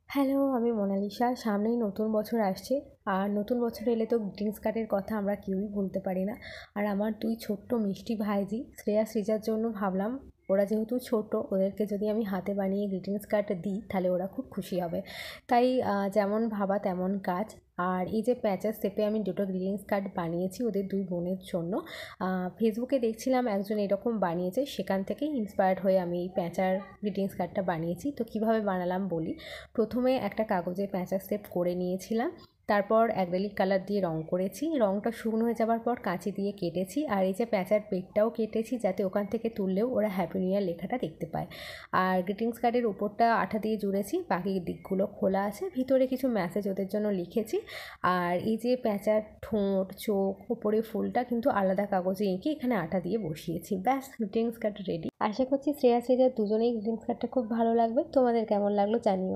Hello, আমি Mona Lisa. সামনেই নতুন বছর আসছে। আর নতুন বছর এলে তো গ্রিটিংস কার্ডের কথা আমরা কেউই ভুলতে পারি না। আর আমার দুই ছোট্ট মিষ্টি ভাইঝি শ্রেয়া সৃজার জন্য ভাবলাম ওরা যেহেতু ছোট, ওদেরকে যদি আমি হাতে বানিয়ে গ্রিটিংস কার্ড দিই তাহলে ওরা খুব খুশি হবে। তাই যেমন ভাবা তেমন কাজ। আর এই যে প্যাঁচা স্টেপে আমি দুটো গ্রিটিংস কার্ড বানিয়েছি ওদের দুই বোনের জন্য। ফেসবুকে দেখছিলাম একজন এরকম বানিয়েছে, সেখান থেকেই ইন্সপায়ার্ড হয়ে আমি এই প্যাঁচার গ্রিটিংস কার্ডটা বানিয়েছি। তো কীভাবে বানালাম বলি। প্রথমে একটা কাগজে প্যাঁচা স্টেপ করে নিয়েছিলাম, তারপর অ্যাক্রিলিক কালার দিয়ে রং করেছি। রংটা শুকনো হয়ে যাওয়ার পর কাঁচি দিয়ে কেটেছি। আর এই যে প্যাঁচার পেটটাও কেটেছি যাতে ওখান থেকে তুললেও ওরা হ্যাপি নিউ ইয়ার লেখাটা দেখতে পায়। আর গ্রিটিংস কার্ডের উপরটা আঠা দিয়ে জুড়েছি, বাকি দিকগুলো খোলা আছে, ভিতরে কিছু মেসেজ ওদের জন্য লিখেছি। আর এই যে প্যাঁচার ঠোঁট, চোখ, উপরে ফুলটা কিন্তু আলাদা কাগজে এঁকে এখানে আঠা দিয়ে বসিয়েছি। ব্যাস, গ্রিটিংস কার্ড রেডি। আশা করছি শ্রেয়া সৃজার দুজনেই গ্রিটিংস কার্ডটা খুব ভালো লাগবে। তোমাদের কেমন লাগলো জানিও।